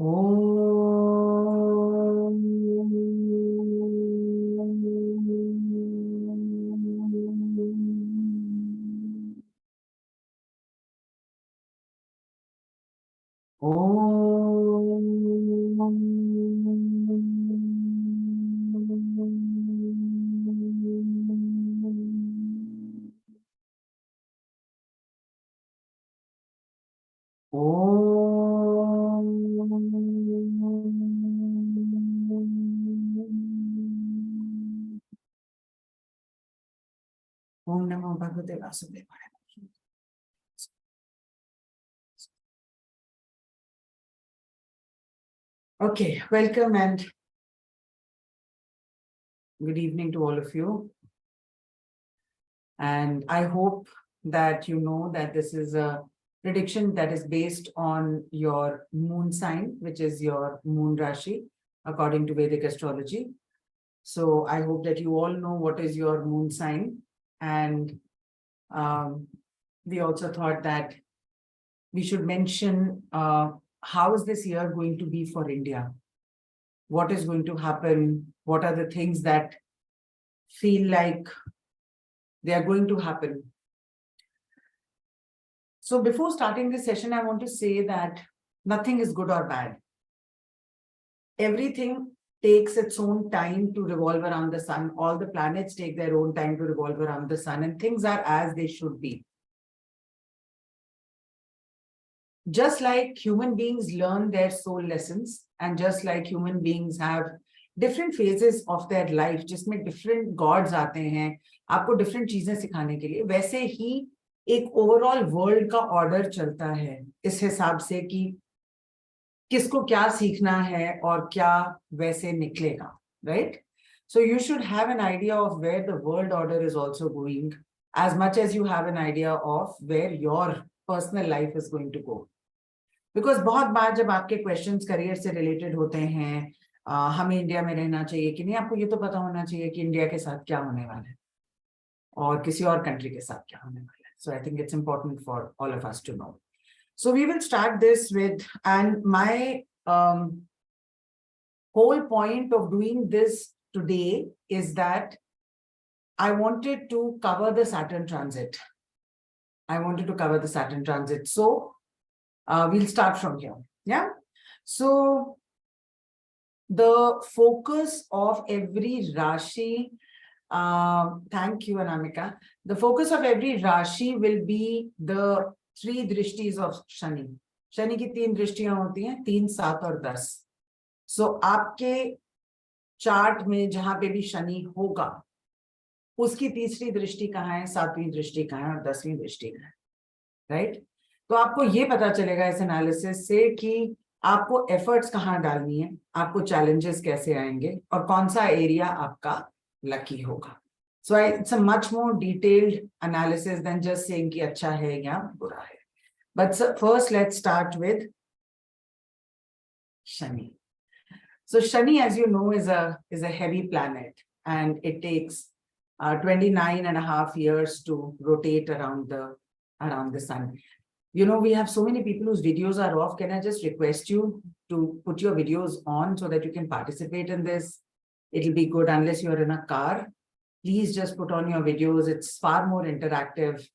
Om. Om Namo Bhagavate Vasudevaya. Okay, welcome and good evening to all of you. And I hope that you know that this is a prediction that is based on your moon sign, which is your moon Rashi, according to Vedic astrology. So I hope that you all know what is your moon sign. And we also thought that we should mention how is this year going to be for India? What is going to happen? What are the things that feel like they are going to happen? So before starting this session, I want to say that nothing is good or bad. Everything takes its own time to revolve around the sun. All the planets take their own time to revolve around the sun, and things are as they should be. Just like human beings learn their soul lessons, and just like human beings have different phases of their life, जिसमें different gods आते हैं आपको different चीजें सिखाने के लिए, वैसे ही एक ओवरऑल वर्ल्ड का ऑर्डर चलता है इस हिसाब से कि किसको क्या सीखना है और क्या वैसे निकलेगा, right? So you should have an idea of where the world order is also going, as much as you have an idea of where your personal life is going to go. Because बहुत बार जब आपके questions career से related होते हैं, हमें India में रहना चाहिए कि नहीं, आपको ये तो पता होना चाहिए कि इंडिया के साथ क्या होने वाला है और किसी और कंट्री के साथ क्या होने वाला है. So I think it's important for all of us to know. So we will start this with, and my whole point of doing this today is that I wanted to cover the Saturn transit. So we'll start from here. Yeah. So the focus of every Rashi, thank you, Anamika. The focus of every Rashi will be the 3 drishtis of Shani. Shani की 3 दृष्टियां होती हैं, 3, 7 और 10. So आपके chart में जहां पे भी शनि होगा, उसकी तीसरी दृष्टि कहाँ है, 7वीं दृष्टि कहाँ है और 10वीं दृष्टि कहाँ है, राइट? तो आपको ये पता चलेगा इस एनालिसिस से कि आपको एफर्ट्स कहाँ डालनी है, आपको चैलेंजेस कैसे आएंगे और कौन सा एरिया आपका लकी होगा. So it's a much more detailed analysis than just saying कि अच्छा है या बुरा है. But first let's start with Shani. So Shani, as you know, is a heavy planet, and it takes 29.5 years to rotate around the sun. You know, we have so many people whose videos are off. Can I just request you to put your videos on so that you can participate in this? It'll be good unless you're in a car. Please just put on your videos. It's far more interactive.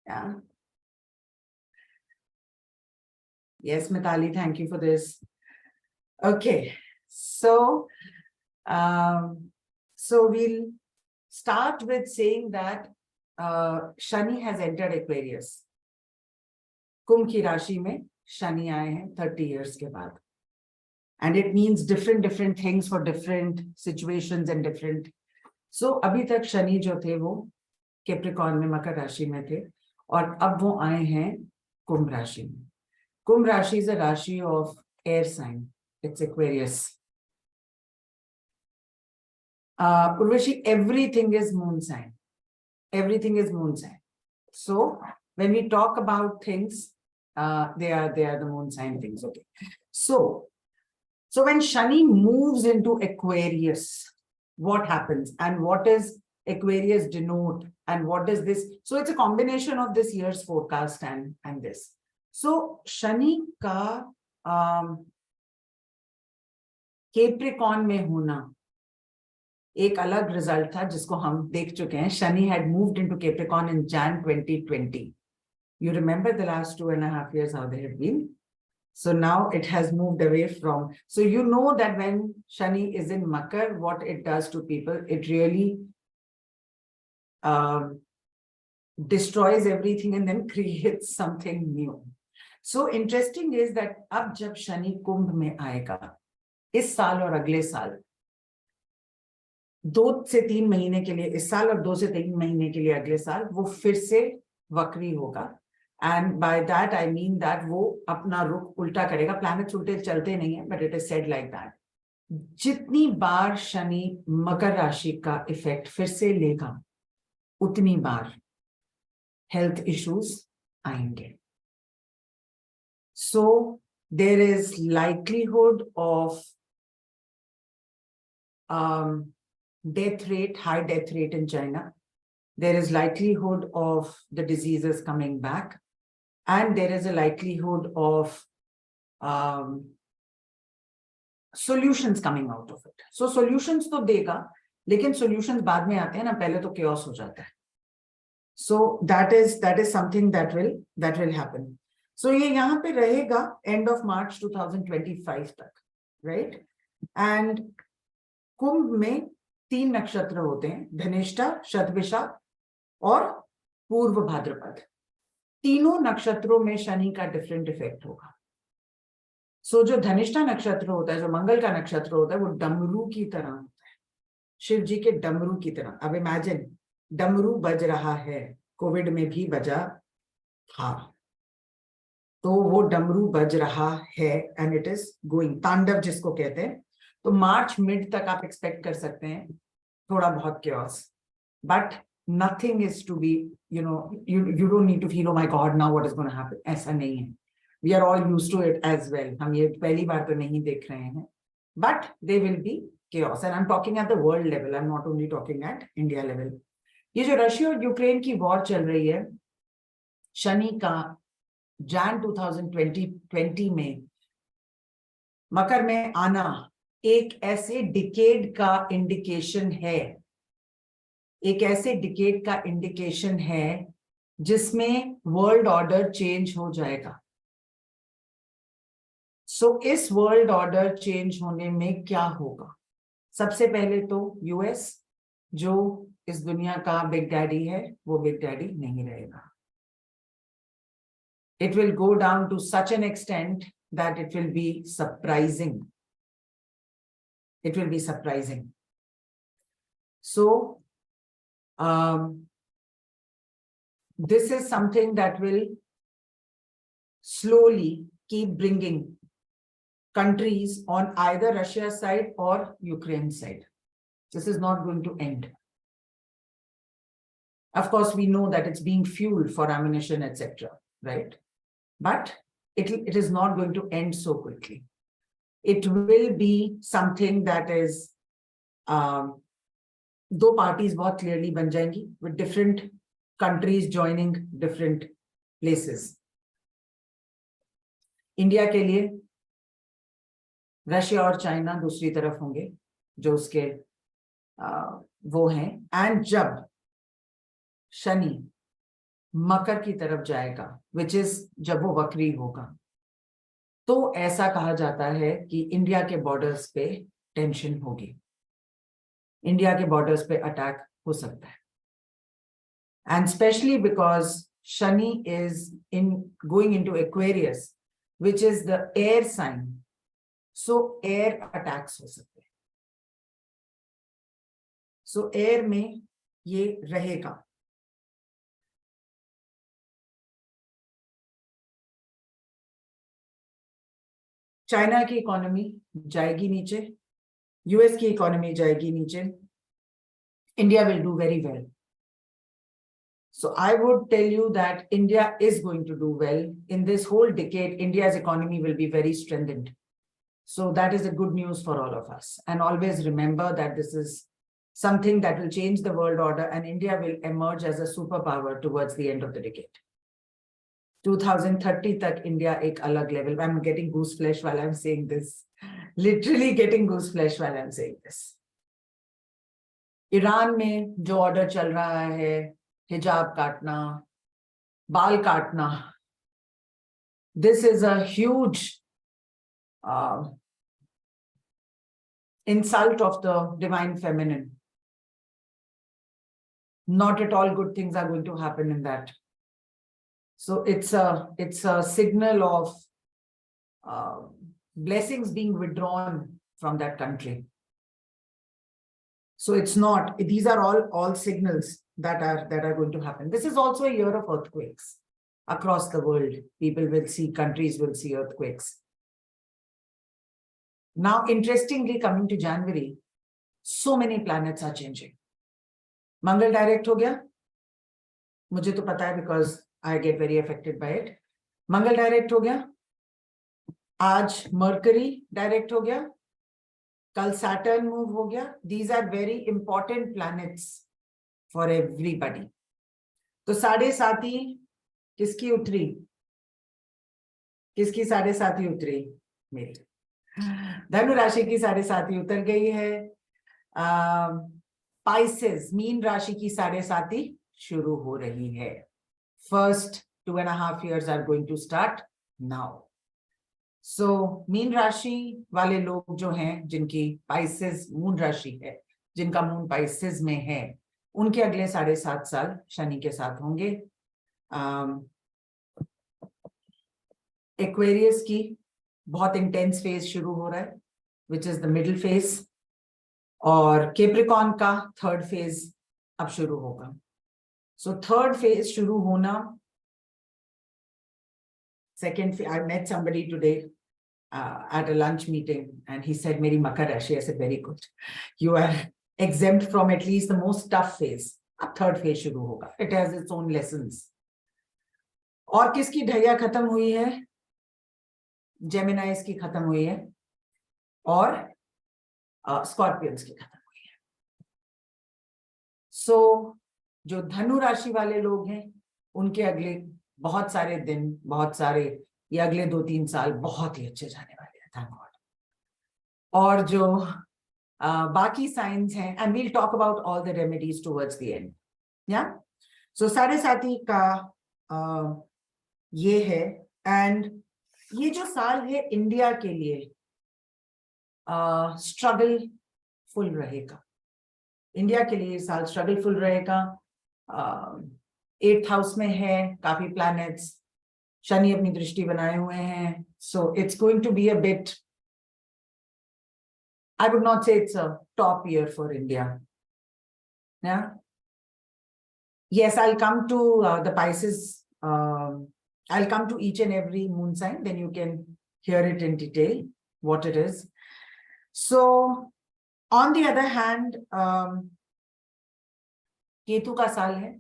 Yeah. Yes, Mitali, thank you for this. Okay, so we'll start with saying that Shani has entered Aquarius. कुंभ की राशि में शनि आए हैं 30 years के बाद, and it means different things for different situations and different. So अभी तक शनि जो थे वो कैप्रिकॉर्न में, मकर राशि में थे, और अब वो आए हैं कुंभ राशि में. कुंभ राशि is a राशि of air sign. It's Aquarius. Urvashi, everything is moon sign. Everything is moon sign. So when we talk about things, they are the moon sign things. Okay. So when Shani moves into Aquarius, what happens, and what does Aquarius denote, and what does this? So it's a combination of this year's forecast and this. So Shani ka Capricorn में होना एक अलग result था जिसको हम देख चुके हैं. Shani had moved into Capricorn in Jan 2020. You remember the last 2.5 years how they have been. So now it has moved away from. So you know that when Shani is in Makar, what it does to people, it really destroys everything and then creates something new. So interesting is that अब जब शनि कुंभ में आएगा इस साल और अगले साल 2 से 3 महीने के लिए इस साल और 2 से 3 महीने के लिए अगले साल वो फिर से वक्री होगा. And by that I mean that वो अपना रुख उल्टा करेगा. प्लैनेट्स उल्टे चलते नहीं है, but it is said like that. जितनी बार शनि मकर राशि का इफेक्ट फिर से लेगा उतनी बार हेल्थ इश्यूज आएंगे. So there is likelihood of death rate, high death rate in China. There is likelihood of the diseases coming back, and there is a likelihood of solutions coming out of it. So solutions तो देगा, लेकिन solutions बाद में आते हैं ना, पहले तो chaos हो जाता है. So that is something that will happen. So ये यहाँ पे रहेगा end of March 2025 तक, right? And कुंभ में 3 नक्षत्र होते हैं, धनिष्ठा, शतभिषा और पूर्व भाद्रपद. तीनों नक्षत्रों में शनि का डिफरेंट इफेक्ट होगा. सो जो धनिष्ठा नक्षत्र होता है, जो मंगल का नक्षत्र होता है, वो डमरू की तरह होता है, शिव जी के डमरू की तरह. अब इमेजिन डमरू बज रहा है, कोविड में भी बजा था, तो वो डमरू बज रहा है एंड इट इज गोइंग, तांडव जिसको कहते हैं. तो मार्च मिड तक आप एक्सपेक्ट कर सकते हैं थोड़ा बहुत chaos, but nothing is to be, you don't need to feel, oh my god, now what is going to happen. ऐसा नहीं है. We are all used to it as well. हम ये पहली बार तो नहीं देख रहे हैं, but there will be chaos. And I'm talking at the world level. I'm not only talking at India level. ये जो रशिया और यूक्रेन की वॉर चल रही है, शनि का Jan 2020 में मकर में आना एक ऐसे डिकेड का इंडिकेशन है, एक ऐसे डिकेड का इंडिकेशन है जिसमें वर्ल्ड ऑर्डर चेंज हो जाएगा. सो इस वर्ल्ड ऑर्डर चेंज होने में क्या होगा? सबसे पहले तो यूएस जो इस दुनिया का बिग डैडी है, वो बिग डैडी नहीं रहेगा. It will go down to such an extent that it will be surprising. It will be surprising. So, this is something that will slowly keep bringing countries on either Russia's side or Ukraine's side. This is not going to end. Of course, we know that it's being fueled for ammunition, etc., right? But it is not going to end so quickly. It will be something that is, दो parties बहुत clearly बन जाएंगी with different countries joining different places. India के लिए Russia और China दूसरी तरफ होंगे जो उसके वो हैं. एंड जब शनि मकर की तरफ जाएगा, विच इज जब वो वक्री होगा, तो ऐसा कहा जाता है कि इंडिया के बॉर्डर्स पे टेंशन होगी, इंडिया के बॉर्डर्स पे अटैक हो सकता है. And specially because Shani is going into Aquarius which is the air sign, so air attacks हो सकते हैं. सो एयर में ये रहेगा. चाइना की इकोनॉमी जाएगी नीचे, यूएस की इकोनॉमी जाएगी नीचे, India will do very well. So I would tell you that India is going to do well. In this whole decade, India's economy will be very strengthened. So that is a good news for all of us. And always remember that this is something that will change the world order, and India will emerge as a superpower towards the end of the decade. 2030 तक India एक अलग level. I am getting goose flash while I'm saying this. Literally getting goose flesh while I'm saying this. Iran में जो order चल रहा है, हिजाब काटना, बाल काटना, this is a huge insult of the divine feminine. Not at all good things are going to happen in that. So it's a signal of blessings being withdrawn from that country. So it's not, these are all signals that are going to happen. This is also a year of earthquakes across the world. People will see, countries will see earthquakes. Now, interestingly, coming to January, so many planets are changing. Mangal direct हो गया, मुझे तो पता है because I get very affected by it. Mangal direct हो गया, आज Mercury direct हो गया, कल Saturn move हो गया. These are very important planets for everybody. तो 7.5 किसकी उतरी? किसकी 7.5 उतरी? मेरी. धनु राशि की 7.5 उतर गई है. Pisces, मीन राशि की 7.5 शुरू हो रही है. First 2.5 years are going to start now. So mean राशि वाले लोग जो हैं, जिनकी Pisces मून राशि है, जिनका मून Pisces में है, उनके अगले 7.5 साल शनि के साथ होंगे. एक्वेरियस की बहुत इंटेंस फेज शुरू हो रहा है, which is the middle phase, और कैप्रिकॉर्न का थर्ड फेज अब शुरू होगा. सो थर्ड फेज शुरू होना, second, I met somebody today at a lunch meeting and he said, मेरी मकर राशि. I said, very good, you are exempt from at least the most tough phase. अब third phase शुरू होगा. It has its own lessons. और किसकी ढैया खत्म हुई है? जेमिनाइज की खत्म हुई है और स्कॉर्पियंस की खत्म हुई है. सो जो धनु राशि वाले लोग हैं, उनके अगले बहुत सारे दिन, बहुत सारे, ये अगले 2-3 साल बहुत ही अच्छे जाने वाले हैं, थैंक गॉड. और जो बाकी साइंस हैं, and we'll talk about all the remedies towards the end. Yeah so 7.5 का ये है. एंड ये जो साल है इंडिया के लिए स्ट्रगल फुल रहेगा. इंडिया के लिए साल स्ट्रगल फुल रहेगा. 8th हाउस में है काफी प्लैनेट्स, शनि अपनी दृष्टि बनाए हुए हैं. So it's going to be a bit, I would not say it's a top year for India. Yes, I'll come to the Pisces. I'll come to each and every moon sign, then you can hear it in detail, what it is. So, on the other hand, Ketu का साल है.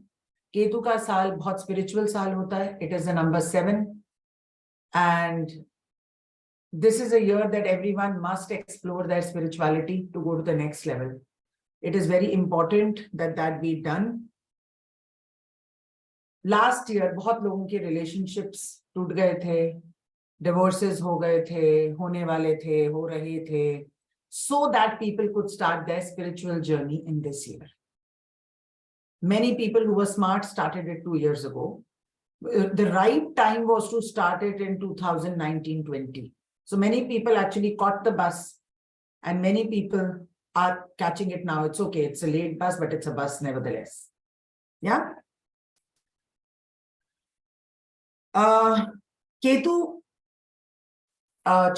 केतु का साल बहुत spiritual साल होता है. It is the number 7. And this is a year that everyone must explore their spirituality to go to the next level. It is very important that that be done. Last year बहुत लोगों के relationships टूट गए थे, divorces हो गए थे, होने वाले थे, हो रहे थे, so that people could start their spiritual journey in this year. Many people who were smart started it 2 years ago. The right time was to start it in 2019-20. So many people actually caught the bus, and many people are catching it now. It's okay, it's a late bus, but it's a bus nevertheless. Yeah. Ketu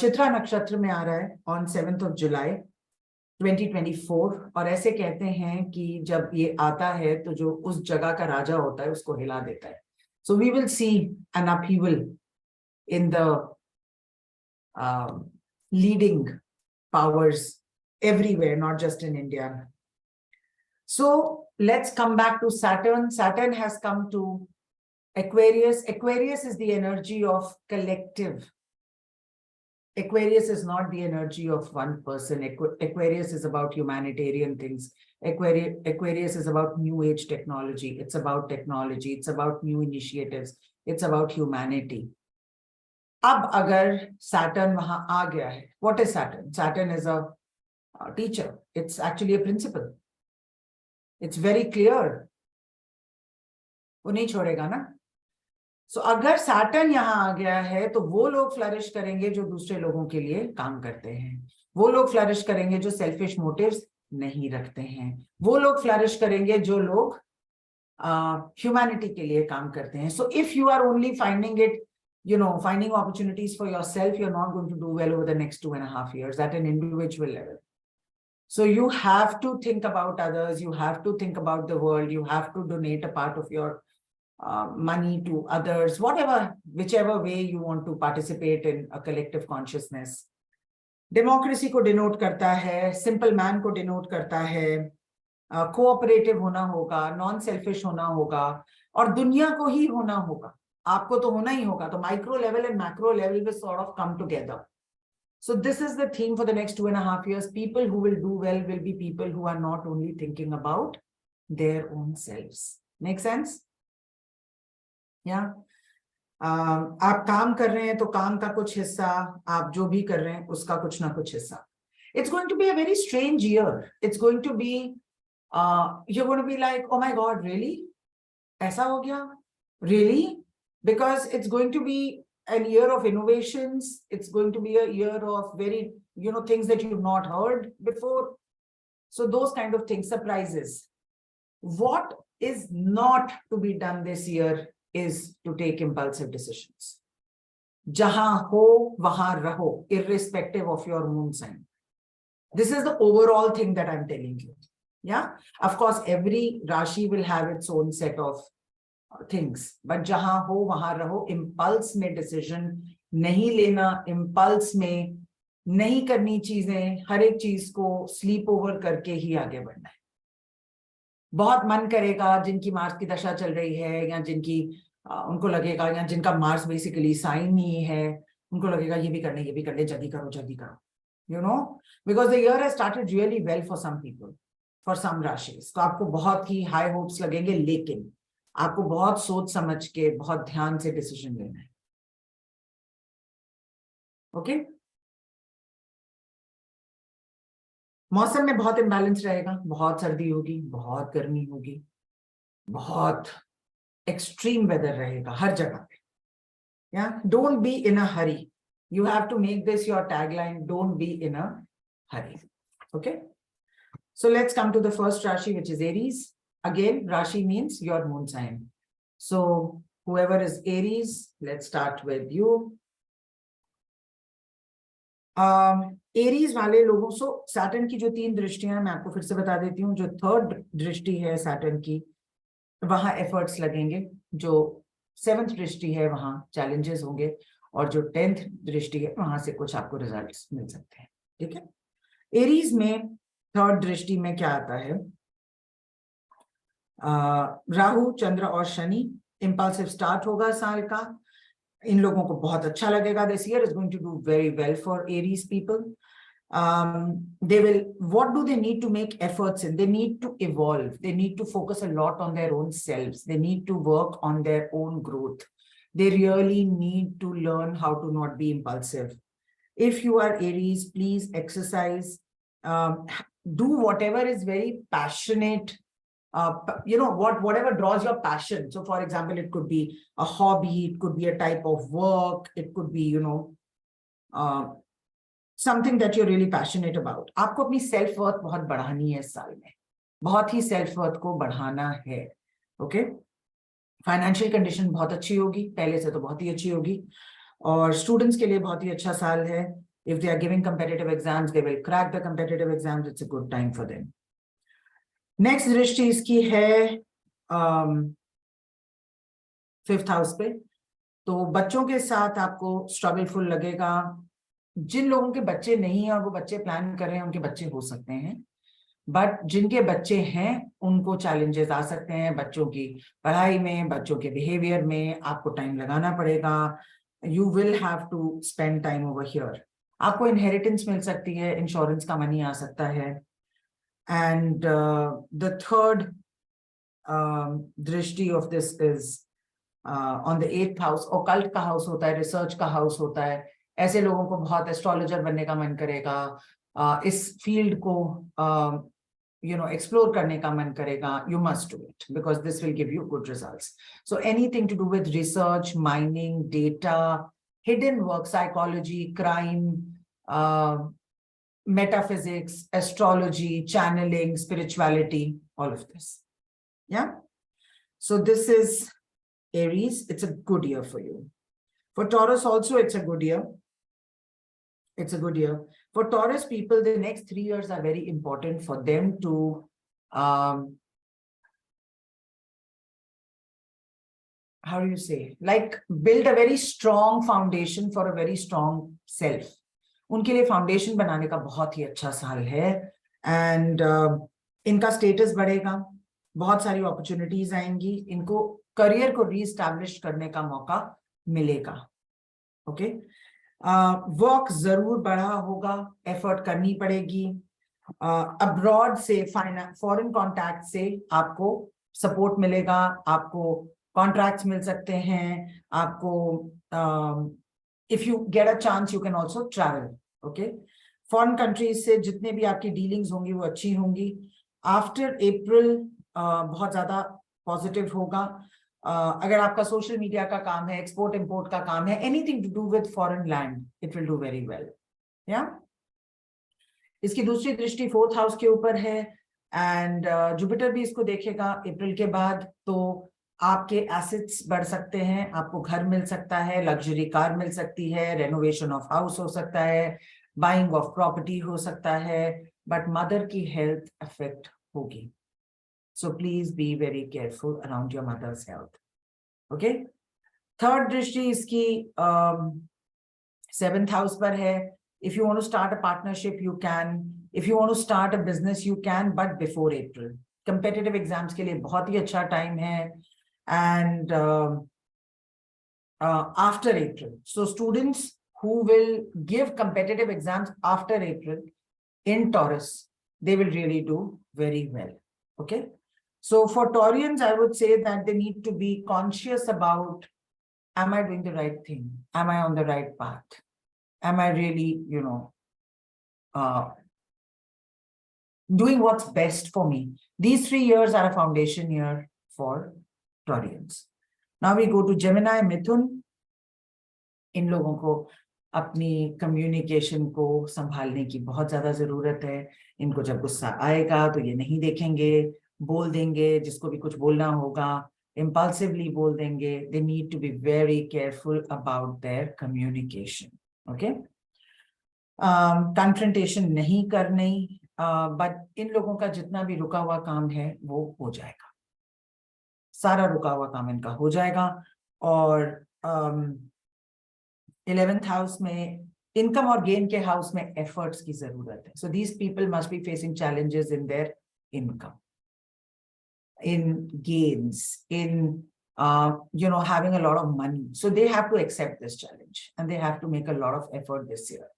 Chitra नक्षत्र में आ रहा है on 7th of July 2024, और ऐसे कहते हैं कि जब ये आता है तो जो उस जगह का राजा होता है उसको हिला देता है. So we will see an upheaval in the leading powers everywhere, not just in India. So let's come back to Saturn. Saturn has come to Aquarius. Aquarius is the energy of collective Aquarius is not the energy of one person. Aquarius is about humanitarian things. Aquarius is about new age technology. It's about technology. It's about new initiatives. It's about humanity. अब अगर Saturn वहां आ गया है, what is Saturn? Saturn is a teacher. It's actually a principal. It's very clear. वो नहीं छोड़ेगा ना. So अगर Saturn यहाँ आ गया है तो वो लोग फ्लरिश करेंगे जो दूसरे लोगों के लिए काम करते हैं. वो लोग फ्लरिश करेंगे जो सेल्फिश मोटिव्स नहीं रखते हैं. वो लोग फ्लरिश करेंगे जो लोग ह्यूमैनिटी के लिए काम करते हैं. So if you are only finding it, finding opportunities for yourself, you're not going to do well over the next 2.5 years at an individual level. So you have to think about others. You have to think about the world. You have to donate a part of your money to others, whichever way you want to participate in a collective consciousness. Democracy को denote करता है, simple man को denote करता है, cooperative होना होगा, non-selfish होना होगा, और दुनिया को ही होना होगा. आपको तो होना ही होगा. तो micro level and macro level will sort of come together. So this is the theme for the next 2.5 years. People who will do well will be people who are not only thinking about their own selves. Make sense? Yeah. आप काम कर रहे हैं तो काम का कुछ हिस्सा, आप जो भी कर रहे हैं उसका कुछ ना कुछ हिस्सा. It's going to be a very strange year. It's going to be, you're going to be like, oh my God, really? ऐसा हो गया? Really? Because it's going to be a year of innovations. It's going to be a year of very, things that you've not heard before. So those kind of things, surprises. What is not to be done this year is to take impulsive decisions. Jahan ho, wahan raho, irrespective of your moon sign. This is the overall thing that I'm telling you. Yeah. Of course, every Rashi will have its own set of things. But jahan ho, wahan raho, impulse में decision नहीं लेना, impulse में नहीं करनी चीजें, हर एक चीज को sleep over करके ही आगे बढ़ना है. बहुत मन करेगा जिनकी मार्स की दशा चल रही है, या जिनकी उनको लगेगा, या जिनका मार्स बेसिकली साइन ही है, उनको लगेगा ये भी करने, जल्दी करो, because the year has started really well for some people, for some rashis. तो आपको बहुत ही high hopes लगेंगे, लेकिन आपको बहुत सोच समझ के, बहुत ध्यान से डिसीजन लेना है. ओके? मौसम में बहुत इम्बैलेंस रहेगा, बहुत सर्दी होगी, बहुत गर्मी होगी, बहुत एक्सट्रीम वेदर रहेगा हर जगह पे. Yeah, don't be in a hurry. You have to make this your tagline. Don't be in a hurry. Okay. So let's come to the first Rashi, which is Aries. Again, Rashi means your moon sign. So whoever is Aries, let's start with you. Aries वाले लोगों, सो Saturn की जो 3 दृष्टियां मैं आपको फिर से बता देती हूँ. जो 3rd दृष्टि है सैटर्न की, वहां एफर्ट्स लगेंगे. जो 7th दृष्टि है वहां चैलेंजेस होंगे, और जो 10th दृष्टि है वहां से कुछ आपको रिजल्ट्स मिल सकते हैं. ठीक है. एरीज में 3rd दृष्टि में क्या आता है? राहु, चंद्र और शनि. इंपल्सिव स्टार्ट होगा साल का. इन लोगों को बहुत अच्छा लगेगा. This year is going to do very well for Aries people. They will, what do they need to make efforts in? They need to evolve. They need to focus a lot on their own selves. They need to work on their own growth. They really need to learn how to not be impulsive. If you are Aries, please exercise. Do whatever is very passionate. Whatever draws your passion. So for example, it could be a hobby, it could be a type of work, it could be, something that you're really passionate about. आपको अपनी self worth बहुत बढ़ानी है इस साल में. बहुत ही self worth को बढ़ाना है. ओके. फाइनेंशियल कंडीशन बहुत अच्छी होगी, पहले से तो बहुत ही अच्छी होगी. और स्टूडेंट्स के लिए बहुत ही अच्छा साल है. If they are giving competitive exams, they will crack the competitive exams. It's a good time for them. Next दृष्टि इसकी है 5th हाउस पे. तो बच्चों के साथ आपको स्ट्रगलफुल लगेगा. जिन लोगों के बच्चे नहीं हैं और वो बच्चे प्लान कर रहे हैं, उनके बच्चे हो सकते हैं. बट जिनके बच्चे हैं उनको चैलेंजेस आ सकते हैं. बच्चों की पढ़ाई में, बच्चों के बिहेवियर में आपको टाइम लगाना पड़ेगा. You will have to spend time over here. आपको इनहेरिटेंस मिल सकती है, इंश्योरेंस का मनी आ सकता है। एंड द थर्ड दृष्टि of this is on the 8th house. Occult का हाउस होता है, रिसर्च का हाउस होता है। ऐसे लोगों को बहुत एस्ट्रोलॉजर बनने का मन करेगा, इस फील्ड को एक्सप्लोर करने का मन करेगा। You must do it because this will give you good results. So anything to do with research, mining, data, hidden work, psychology, crime, metaphysics, astrology, channeling, spirituality, all of this. Yeah. So this is Aries. It's a good year for you. For Taurus also, it's a good year. It's a good year. For Taurus people, the next 3 years are very important for them to how do you say, like build a very strong foundation for a very strong self. उनके लिए foundation बनाने का बहुत ही अच्छा साल है। And इनका status बढ़ेगा, बहुत सारी अपॉर्चुनिटीज आएंगी, इनको करियर को रीस्टैब्लिश करने का मौका मिलेगा। ओके, वर्क जरूर बढ़ा होगा, एफर्ट करनी पड़ेगी। अब्रॉड से फॉरेन कॉन्टैक्ट से आपको सपोर्ट मिलेगा, आपको कॉन्ट्रैक्ट्स मिल सकते हैं, आपको if you get a chance you can also travel. Okay, foreign countries से जितने भी आपकी डीलिंग्स होंगी वो अच्छी होंगी। आफ्टर अप्रैल बहुत ज्यादा पॉजिटिव होगा। अगर आपका सोशल मीडिया का काम है, एक्सपोर्ट इंपोर्ट का काम है, anything to do with foreign land, it will do very well. या इसकी दूसरी दृष्टि 4th हाउस के ऊपर है एंड जुपिटर भी इसको देखेगा अप्रैल के बाद। तो आपके एसेट्स बढ़ सकते हैं, आपको घर मिल सकता है, लग्जरी कार मिल सकती है, रेनोवेशन ऑफ हाउस हो सकता है, बाइंग ऑफ प्रॉपर्टी हो सकता है, बट मदर की हेल्थ अफेक्ट होगी। So please be very careful around your mother's health. Okay, third दृष्टि इसकी 7th हाउस पर है। If you want to start a partnership, you can. If you want to start a business, you can, but before April. Competitive exams के लिए बहुत ही अच्छा time है and after April. So students who will give competitive exams after April in Taurus, they will really do very well. Okay. So for Taurians, I would say that they need to be conscious about, am I doing the right thing? Am I on the right path? Am I really, doing what's best for me? These 3 years are a foundation year for Taurians. Now we go to Gemini, Mithun. इन लोगों को अपनी communication को संभालने की बहुत ज्यादा जरूरत है। इनको जब गुस्सा आएगा तो ये नहीं देखेंगे, बोल देंगे, जिसको भी कुछ बोलना होगा impulsively बोल देंगे। They need to be very careful about their communication. Okay. Confrontation नहीं करनी, बट इन लोगों का जितना भी रुका हुआ काम है वो हो जाएगा, सारा रुका हुआ काम इनका हो जाएगा। और 11th हाउस में, इनकम और गेन के हाउस में एफर्ट्स की जरूरत है। So these people must be facing challenges in their income, in gains, in having a lot of money. So they have to accept this challenge and they have to make a lot of effort this year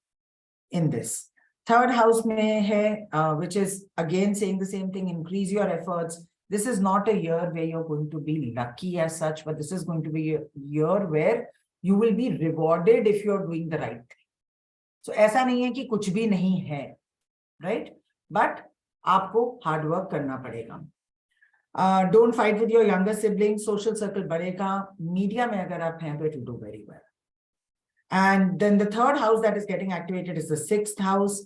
in this. Third house mein hai, which is again saying the same thing, increase your efforts. This is not a year where you're going to be lucky as such, but this is going to be a year where you will be rewarded if you're doing the right thing. So ऐसा नहीं है कि कुछ भी नहीं है, right? But आपको hard work करना पड़ेगा। Don't fight with your younger siblings. Social circle बढ़ेगा। मीडिया में अगर आप हैं तो it will do very well. And then the third house that is getting activated is the 6th house.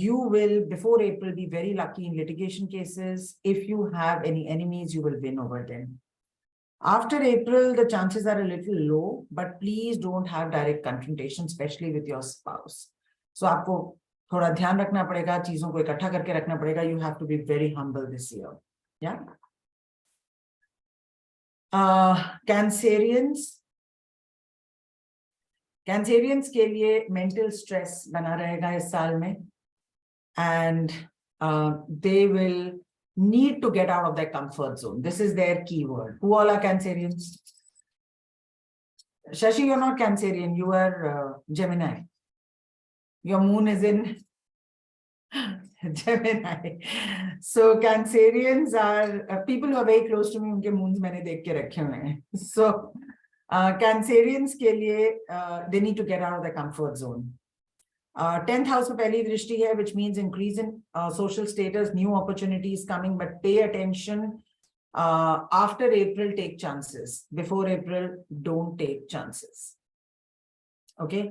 You will, before April, be very lucky in litigation cases. If you have any enemies, you will win over them. After April, the chances are a little low, but please don't have direct confrontation, especially with your spouse. So आपको थोड़ा ध्यान रखना पड़ेगा, चीजों को इकट्ठा करके रखना पड़ेगा। You have to be very humble this year. Yeah. Cancerians के लिए mental stress बना रहेगा इस साल में, and they will need to get out of their comfort zone. This is their keyword. Who all are Cancerians? Shashi, you're not Cancerian, you are Gemini. your moon is in Gemini. So Cancerians are people who are very close to me, उनके moons मैंने देख के रखे हुए हैं. So Cancerians के लिए they need to get out of the comfort zone. 10th house में पहली दृष्टि है, which means increase in social status, new opportunities coming, but pay attention. After April, take chances. Before April, don't take chances. Okay.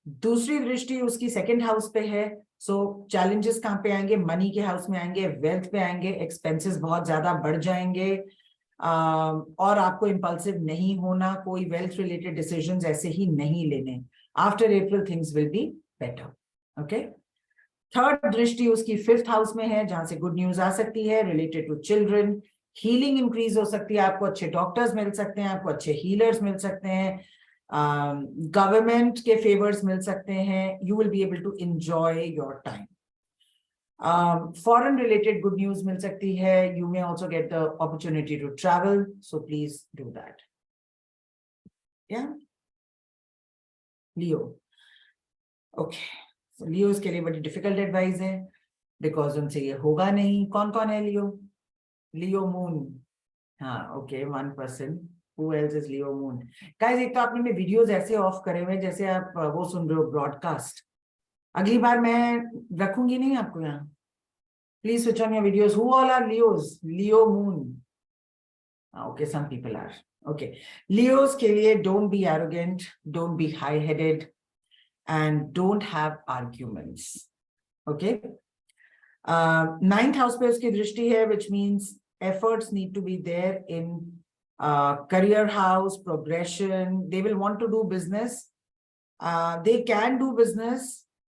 दूसरी दृष्टि उसकी second house पे है. सो challenges कहाँ पे आएंगे? मनी के हाउस में आएंगे, वेल्थ पे आएंगे, एक्सपेंसेस बहुत ज्यादा बढ़ जाएंगे, और आपको इंपल्सिव नहीं होना, कोई वेल्थ रिलेटेड डिसीजंस ऐसे ही नहीं लेने. After April things will be better. Okay. Third दृष्टि उसकी फिफ्थ हाउस में है, जहां से गुड न्यूज आ सकती है related to children. Healing increase हो सकती है, आपको अच्छे डॉक्टर्स मिल सकते हैं, आपको अच्छे हीलर्स मिल सकते हैं, गवर्नमेंट के फेवर्स मिल सकते हैं. You will be able to enjoy your time. Foreign related good news मिल सकती है. You may also get the opportunity to travel, so please do that. Yeah Leo. Okay. Leos के लिए बड़ी डिफिकल्ट एडवाइस है, बिकॉज उनसे ये होगा नहीं. कौन कौन है लियो? लियो मून. हाँ, okay, 1%. Who else is Leo Moon? Guys, एक तो आपने मेरे वीडियोस ऐसे ऑफ करे हुए जैसे आप वो सुन रहे हो ब्रॉडकास्ट. अगली बार मैं रखूंगी नहीं आपको यहाँ. Please switch on your videos. Who all are Leos? Leo Moon. Okay, some people are. Okay. Leos के लिए don't be arrogant, don't be high-headed, and don't have arguments. Okay. 9th house पे उसकी दृष्टि है, which means efforts need to be there in career house, progression. They will want to do business. They can do business,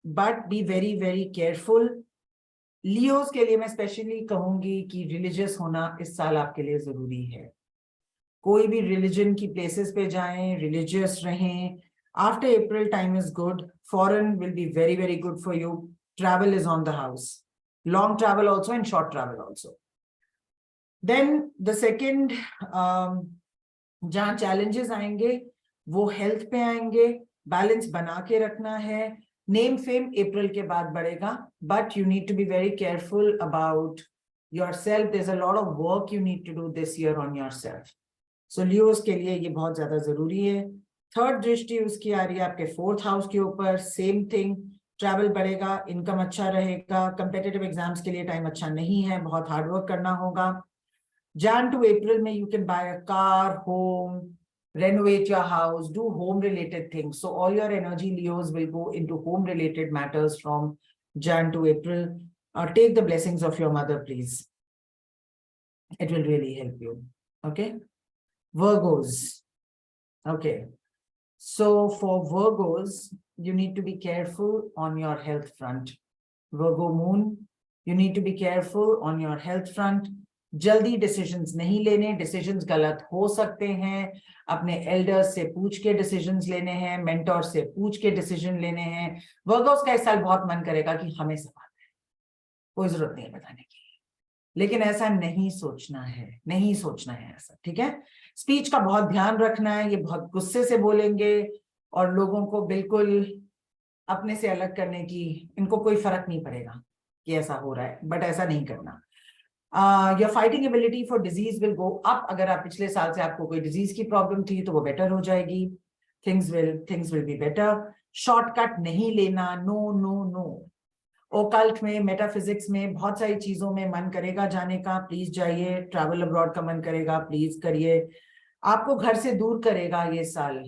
but be very, very careful. Leos के लिए मैं specially कहूंगी कि religious होना इस साल आपके लिए जरूरी है. कोई भी रिलीजन की प्लेसेस पे जाएं, रिलीजियस रहें. After April time is good. Foreign will be very, very good for you. Travel is on the house. Long travel also and short travel also. Then the second जहां challenges आएंगे वो health पे आएंगे. Balance बना के रखना है. Name fame अप्रैल के बाद बढ़ेगा, but you need to be very careful about yourself. There is a lot of work you need to do this year on yourself. So Leos के लिए ये बहुत ज्यादा जरूरी है. थर्ड दृष्टि उसकी आ रही है आपके फोर्थ हाउस के ऊपर. Same thing. ट्रैवल बढ़ेगा, इनकम अच्छा रहेगा. कंपेटिटिव एग्जाम्स के लिए टाइम अच्छा नहीं है, बहुत हार्ड वर्क करना होगा. Jan to April में you can buy a car, home, renovate your house, do home related things. So all your energy, Leos, will go into home related matters from Jan to April. Take the blessings of your mother, please. It will really help you. Okay. Virgos. Okay. So for Virgos, you need to be careful on your health front. Virgo moon, you need to be careful on your health front. जल्दी decisions नहीं लेने. Decisions गलत हो सकते हैं. अपने elders से पूछ के डिसीजंस लेने हैं, मेंटोर से पूछ के डिसीजन लेने हैं. वर्गोस का इस साल बहुत मन करेगा कि हमें सब आता है, कोई जरूरत नहीं है बताने की, लेकिन ऐसा नहीं सोचना है. नहीं सोचना है ऐसा. ठीक है. स्पीच का बहुत ध्यान रखना है. ये बहुत गुस्से से बोलेंगे और लोगों को बिल्कुल अपने से अलग करने की, इनको कोई फर्क नहीं पड़ेगा कि ऐसा हो रहा है, बट ऐसा नहीं करना. Your fighting ability for disease will go up. अगर आप पिछले साल से आपको कोई डिजीज की प्रॉब्लम थी तो वो बेटर हो जाएगी. Things will be better. Shortcut नहीं लेना. No no no. ओकल्ट में, मेटाफिजिक्स में, बहुत सारी चीजों में मन करेगा जाने का, प्लीज जाइए. ट्रैवल अब्रॉड का मन करेगा, प्लीज करिए. आपको घर से दूर करेगा ये साल.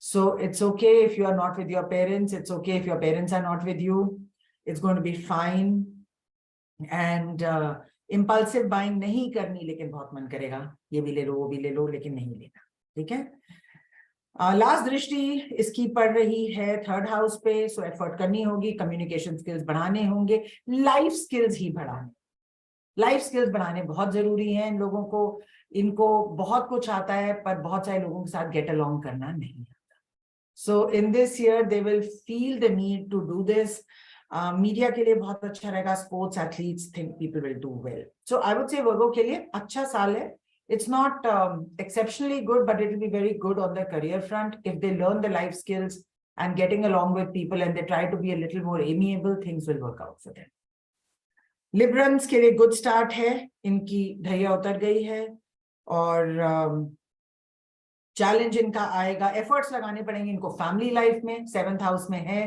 So it's okay if you are not with your parents. It's okay if your parents are not with you. It's going to be fine. And impulsive buying नहीं करनी, लेकिन बहुत मन करेगा ये भी ले लो वो भी ले लो, लेकिन नहीं लेना. ठीक है. लास्ट दृष्टि इसकी पड़ रही है थर्ड हाउस पे. सो एफर्ट करनी होगी, कम्युनिकेशन स्किल्स बढ़ाने होंगे, लाइफ स्किल्स ही बढ़ाने. लाइफ स्किल्स बढ़ाने बहुत जरूरी है इन लोगों को. इनको बहुत कुछ आता है पर बहुत सारे लोगों के साथ गेट अलोंग करना नहीं आता. So in this year they will feel the need to do this. Media के लिए बहुत अच्छा रहेगा. Sports athletes think people will do well. So I would say Virgo के लिए अच्छा साल है. It's not exceptionally good, but it will be very good on the career front if they learn the life skills, and getting along with people and they try to be a little more amiable, things will work out for them. लिब्रन्स के लिए good start है, इनकी ढैया उतर गई है और challenge इनका आएगा, एफर्ट्स लगाने पड़ेंगे इनको फैमिली लाइफ में, 7th हाउस में है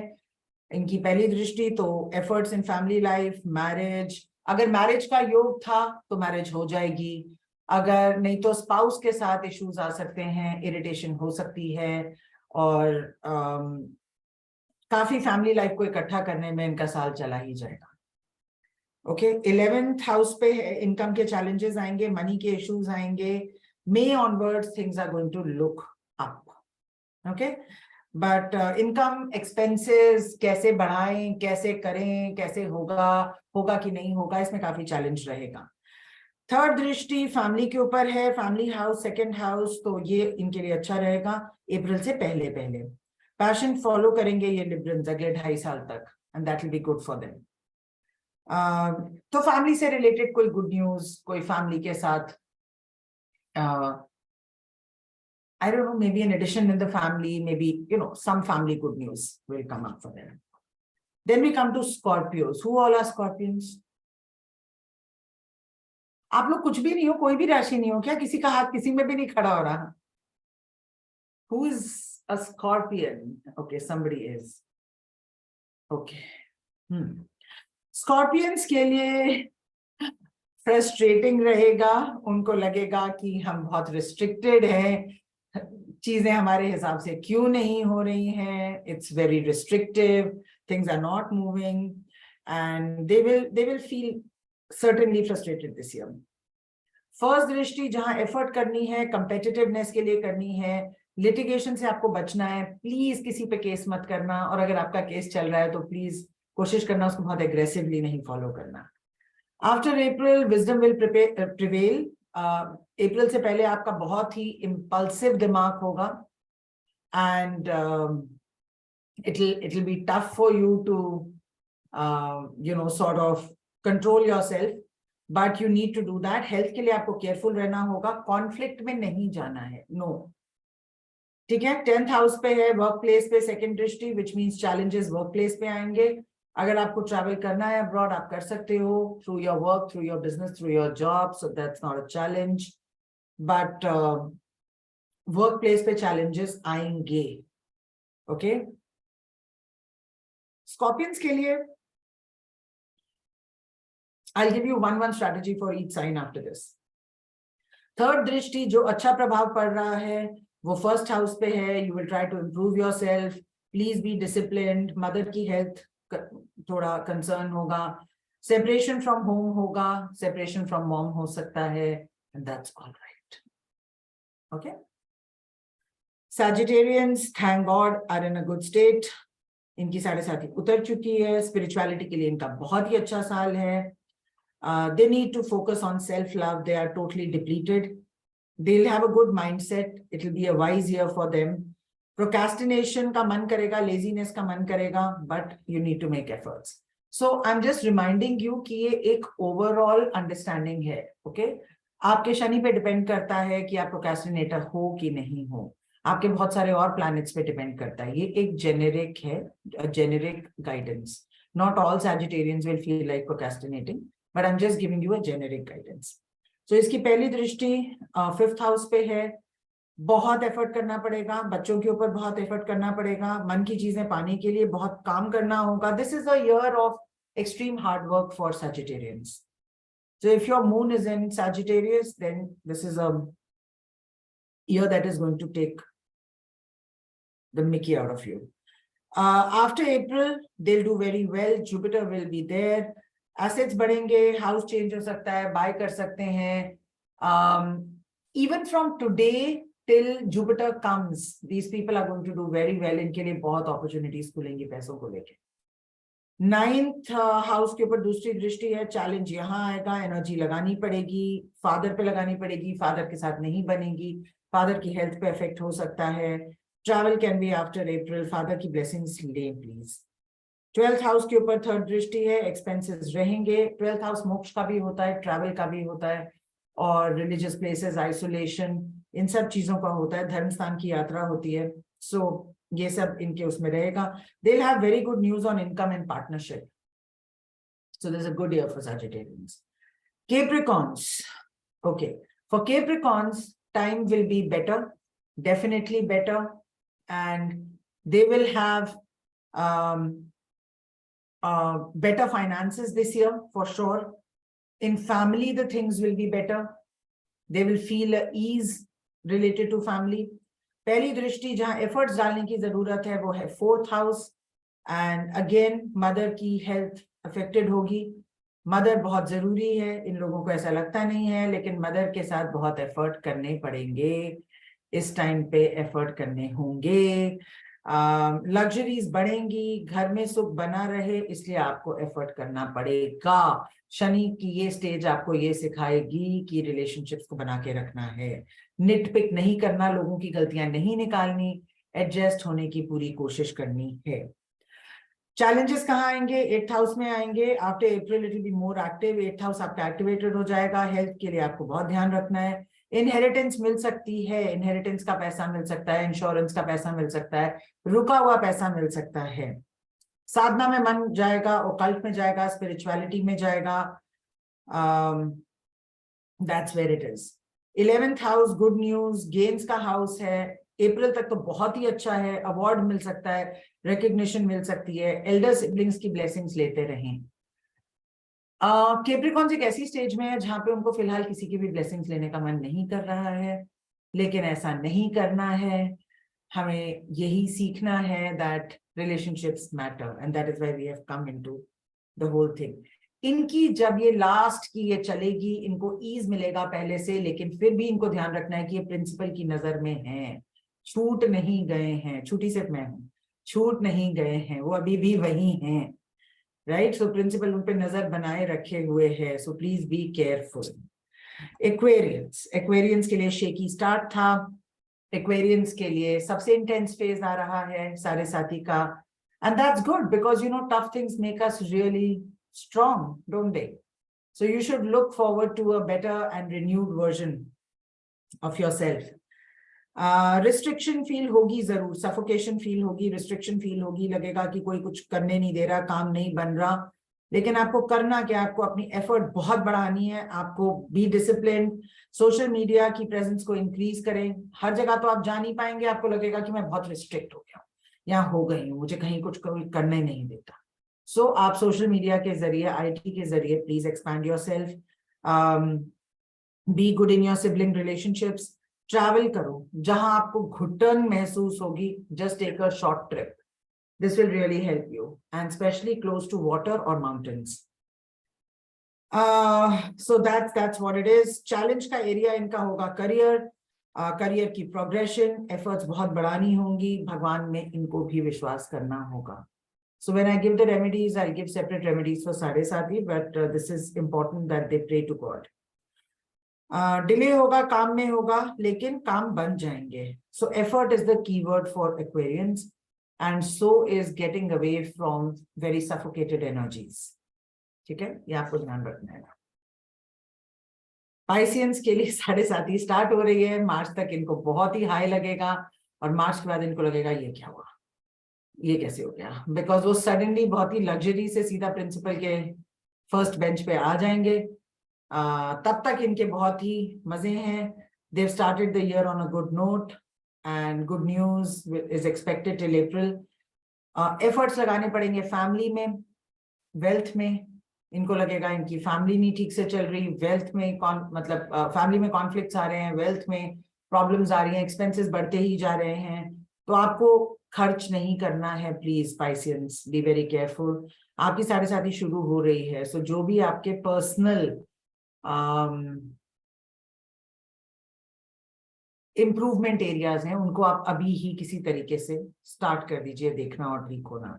इनकी पहली दृष्टि, तो efforts in family life, marriage, अगर मैरिज का योग था तो मैरिज हो जाएगी, अगर नहीं तो स्पाउस के साथ इश्यूज आ सकते हैं, इरिटेशन हो सकती है और काफी फैमिली लाइफ को इकट्ठा करने में इनका साल चला ही जाएगा। ओके, 11th हाउस पे इनकम के चैलेंजेस आएंगे, मनी के इश्यूज आएंगे, May onwards things are going to look up. Okay, but income expenses कैसे बढ़ाएं, कैसे करें, कैसे होगा कि नहीं होगा, इसमें काफी चैलेंज रहेगा। थर्ड दृष्टि फैमिली के ऊपर है, फैमिली हाउस, 2nd हाउस, तो ये इनके लिए अच्छा रहेगा अप्रैल से पहले। पैशन फॉलो करेंगे ये लिब्रन्स अगले 2.5 साल तक and that will be good for them. तो फैमिली से रिलेटेड कोई गुड न्यूज, कोई फैमिली के साथ I don't know, maybe an addition in the family, maybe, some family good news will come up for them. Then we come to Scorpios. Who all are Scorpions? आप लोग कुछ भी नहीं हो, कोई भी राशि नहीं हो क्या? किसी का हाथ किसी में भी नहीं खड़ा हो रहा? Who is a Scorpion? Okay, somebody is. Okay. Scorpions के लिए फ्रस्ट्रेटिंग रहेगा, उनको लगेगा कि हम बहुत रिस्ट्रिक्टेड हैं, चीजें हमारे हिसाब से क्यों नहीं हो रही हैं, it's very restrictive, things are not moving and they will feel certainly frustrated this year. First दृष्टि जहां एफर्ट करनी है, कंपेटिटिवनेस के लिए करनी है, लिटिगेशन से आपको बचना है, प्लीज किसी पे केस मत करना, और अगर आपका केस चल रहा है तो प्लीज कोशिश करना उसको बहुत एग्रेसिवली नहीं फॉलो करना। After April, wisdom will prevail. अप्रैल से पहले आपका बहुत ही impulsive दिमाग होगा and it'll be tough for you to sort of control yourself, but you need to do that. Health के लिए आपको careful रहना होगा, conflict में नहीं जाना है, no. ठीक है, 10th हाउस पे है, वर्क प्लेस पे 2nd दृष्टि, which means challenges work place पे आएंगे। अगर आपको ट्रैवल करना है अब्रॉड, आप कर सकते हो through your work, through your business, through your job, so that's not a challenge, but work place पे चैलेंजेस आएंगे। ओके, स्कॉर्पियंस के लिए I'll give you one strategy for each sign after this. Third दृष्टि जो अच्छा प्रभाव पड़ रहा है वो 1st हाउस पे है, you will try to improve yourself, please be disciplined, mother की हेल्थ थोड़ा कंसर्न होगा, सेपरेशन फ्रॉम होम होगा, सेपरेशन फ्रॉम मॉम हो सकता है, and that's all right. Okay, Sagittarians thank God are in a good state, इनकी 7.5 उतर चुकी है, स्पिरिचुअलिटी के लिए इनका बहुत ही अच्छा साल है। They need to focus on self love, they are totally depleted, they will have a good mindset, it will be a wise year for them. Procrastination का मन करेगा, लेजीनेस का मन करेगा, but you need to make efforts. So I am just reminding you कि ये एक overall understanding है। ओके, आपके शनि पे डिपेंड करता है कि आप प्रोक्रेस्टिनेटर हो कि नहीं हो, आपके बहुत सारे और प्लैनेट्स पे डिपेंड करता है, ये एक जेनेरिक है, generic guidance. Not all Sagittarians will feel like procrastinating, but I am just giving you a generic guidance. So इसकी पहली दृष्टि 5th हाउस पे है, बहुत एफर्ट करना पड़ेगा, बच्चों के ऊपर बहुत एफर्ट करना पड़ेगा, मन की चीजें पाने के लिए बहुत काम करना होगा। This is a year of extreme hard work for Sagittarians. So if your moon is in Sagittarius, then this is a year that is going to take the mickey out of you. After April they will do very well, Jupiter will be there, assets बढ़ेंगे, house change हो सकता है, buy कर सकते हैं। Even from today till Jupiter comes, these people are going to do very well, इनके लिए बहुत opportunities खुलेंगी पैसों को लेके। 9th हाउस के ऊपर दूसरी दृष्टि है, चैलेंज यहाँ आएगा, एनर्जी लगानी पड़ेगी, फादर पे लगानी पड़ेगी, फादर के साथ नहीं बनेगी, फादर की हेल्थ पे इफेक्ट हो सकता है, travel can be after April, father की ब्लेसिंग्स ले प्लीज। 12th हाउस के ऊपर थर्ड दृष्टि है, एक्सपेंसेस रहेंगे, 12th हाउस मोक्ष का भी होता है, ट्रैवल का भी होता है, और रिलीजियस प्लेसेस, आइसोलेशन, इन सब चीजों का होता है, धर्म स्थान की यात्रा होती है। सो ये सब इनके उसमें रहेगा. They'll have very good news on income and partnership. So there's a good year for Sagittarians. Capricorns. Okay. For Capricorns, time will be better, definitely better, and they will have better finances this year for sure. In family, the things will be better. They will feel ease related to family. पहली दृष्टि जहां efforts डालने की जरूरत है वो है 4th house, and again mother की हेल्थ अफेक्टेड होगी. मदर बहुत जरूरी है, इन लोगों को ऐसा लगता नहीं है, लेकिन मदर के साथ बहुत एफर्ट करने पड़ेंगे. इस टाइम पे एफर्ट करने होंगे. लग्जरीज बढ़ेंगी, घर में सुख बना रहे, इसलिए आपको एफर्ट करना पड़ेगा. शनि की ये स्टेज आपको ये सिखाएगी कि रिलेशनशिप्स को बना के रखना है, निटपिक नहीं करना, लोगों की गलतियां नहीं निकालनी, एडजस्ट होने की पूरी कोशिश करनी है. चैलेंजेस कहाँ आएंगे? 8th हाउस में आएंगे. After April it will be more active. 8th house आपका एक्टिवेटेड हो जाएगा. हेल्थ के लिए आपको बहुत ध्यान रखना है. इनहेरिटेंस मिल सकती है, इनहेरिटेंस का पैसा मिल सकता है, इंश्योरेंस का पैसा मिल सकता है, रुका हुआ पैसा मिल सकता है. साधना में मन जाएगा, ओकल्ट में जाएगा, स्पिरिचुअलिटी में जाएगा. That's where it is. 11th house good news, games का हाउस है. अप्रैल तक तो बहुत ही अच्छा है. अवार्ड मिल सकता है, रिकग्निशन मिल सकती है. एल्डर सिबलिंग्स की ब्लेसिंग्स लेते रहें. कैप्रिकॉर्न्स एक ऐसी स्टेज में है जहां पे उनको फिलहाल किसी की भी ब्लेसिंग्स लेने का मन नहीं कर रहा है, लेकिन ऐसा नहीं करना है. हमें यही सीखना है that relationships matter, and that is why we have come into the whole thing. इनकी जब ये लास्ट की ये चलेगी, इनको ईज मिलेगा पहले से, लेकिन फिर भी इनको ध्यान रखना है कि ये प्रिंसिपल की नजर में है, छूट नहीं गए हैं. छूटी सिर्फ मैं हूं, छूट नहीं गए हैं, वो अभी भी वही हैं. राइट? सो प्रिंसिपल उन पे नजर बनाए रखे हुए है. सो प्लीज बी केयरफुल. एक्वेरियंस के लिए शेकी स्टार्ट था. एक्वेरियंस के लिए सबसे इंटेंस फेज आ रहा है सारे साथी का, and that's good because you know tough things make us really strong, don't they? So you should look forward to a better and renewed version of yourself. Restriction feel होगी जरूर, suffocation feel होगी, restriction feel होगी, लगेगा कि कोई कुछ करने नहीं दे रहा, काम नहीं बन रहा. लेकिन आपको करना क्या? आपको अपनी एफर्ट बहुत बढ़ानी है. आपको बी डिसिप्लिन, सोशल मीडिया की प्रेजेंस को इंक्रीज करें. हर जगह तो आप जा नहीं पाएंगे, आपको लगेगा कि मैं बहुत रिस्ट्रिक्ट हो गया हूँ, यहाँ हो गई हूँ, मुझे कहीं कुछ करने नहीं देता. सो आप सोशल मीडिया के जरिए, आईटी के जरिए please expand yourself. Be good in your sibling relationships. Travel करो, जहां आपको घुटन महसूस होगी, just take a short trip. This will really help you, and specially close to water और mountains. So that's what it is. Challenge का area इनका होगा करियर. करियर की प्रोग्रेशन, एफर्ट्स बहुत बढ़ानी होंगी. भगवान में इनको भी विश्वास करना होगा. So when I give the remedies, I'll give separate remedies for Sade Sati, but this is important that they pray to God. Delay होगा, काम में होगा, लेकिन काम बन जाएंगे. So effort is the keyword for Aquarians, and so is getting away from very suffocated energies. ठीक है, ये आपको ध्यान रखना है. Pisceans के लिए साढ़े साथी स्टार्ट हो रही है. मार्च तक इनको बहुत ही हाई लगेगा, और मार्च के बाद इनको लगेगा ये क्या हुआ, ये कैसे हो गया, बिकॉज वो सडनली बहुत ही लग्जरी से सीधा प्रिंसिपल के फर्स्ट बेंच पे आ जाएंगे. तब तक इनके बहुत ही मजे हैं. They've started the year on a good note, and good news is expected till April. Efforts लगाने पड़ेंगे फैमिली में, वेल्थ में. इनको लगेगा इनकी फैमिली नहीं ठीक से चल रही, वेल्थ में मतलब फैमिली में कॉन्फ्लिक्ट्स आ रहे हैं, वेल्थ में प्रॉब्लम्स आ रही हैं, एक्सपेंसेस बढ़ते ही जा रहे हैं. तो आपको खर्च नहीं करना है. Please Pisceans, B very careful. आपकी साढ़े साथी शुरू हो रही है, सो जो भी आपके पर्सनल इम्प्रूवमेंट एरियाज हैं, उनको आप अभी ही किसी तरीके से स्टार्ट कर दीजिए देखना और ठीक होना.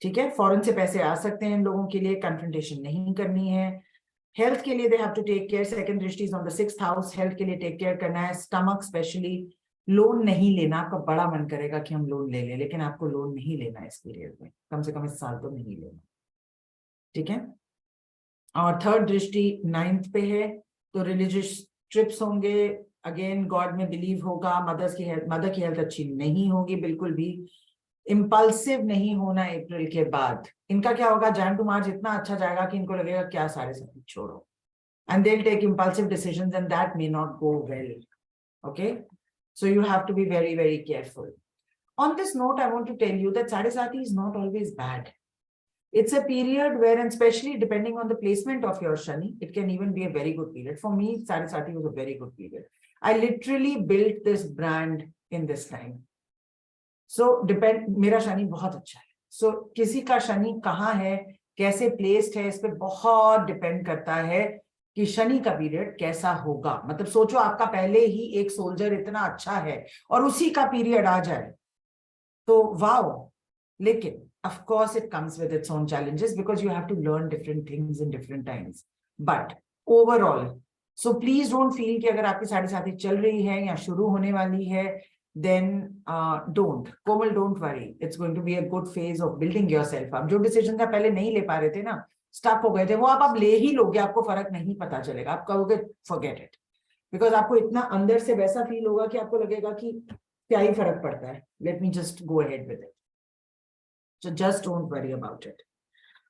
ठीक है? फॉरेन से पैसे आ सकते हैं इन लोगों के लिए, कन्फ्रंटेशन नहीं करनी है. हेल्थ के लिए they have to take care. Second दृष्टि is on the 6th house. Health के लिए टेक केयर करना है. Stomach specially. लोन नहीं लेना. आपका बड़ा मन करेगा कि हम लोन ले लें, लेकिन आपको लोन नहीं लेना इस पीरियड में, कम से कम इस साल तो नहीं लेना. ठीक है? और थर्ड दृष्टि 9th पे है, तो रिलीजियस ट्रिप्स होंगे, अगेन गॉड में बिलीव होगा, मदर की हेल्थ अच्छी नहीं होगी बिल्कुल भी। इम्पल्सिव नहीं होना अप्रैल के बाद। इनका क्या होगा, जैन टू मार्च इतना अच्छा जाएगा कि इनको लगेगा क्या सारे सब छोड़ो, and they'll take impulsive decisions and that may not go well. Okay, so you have to be very, very careful. On this note, I want to tell you that Sadesati is not always bad. It's a period where, and especially depending on the placement of your Shani, it can even be a very good period. For me, Sadesati was a very good period. I literally built this brand in this time. So मेरा शनि बहुत अच्छा है. So किसी का शनि कहाँ है, कैसे placed है, इस पे बहुत डिपेंड करता है कि शनि का पीरियड कैसा होगा. मतलब सोचो आपका पहले ही एक सोल्जर इतना अच्छा है और उसी का पीरियड आ जाए तो वाओ. लेकिन of course it comes with its own challenges because you have to learn different things in different times. But overall, so please don't feel कि अगर आपकी साढ़े चल रही है या शुरू होने वाली है, then Komal, don't worry. It's going to be a good phase of building yourself up. जो डिसीजन आप पहले नहीं ले पा रहे थे ना, स्टक हो गए थे, वो आप ले ही लोगे, आपको फर्क नहीं पता चलेगा. आप कहोगे फॉरगेट इट, बिकॉज आपको इतना अंदर से वैसा फील होगा कि आपको लगेगा कि क्या ही फर्क पड़ता है. Let me just go ahead with it. So just don't worry about it.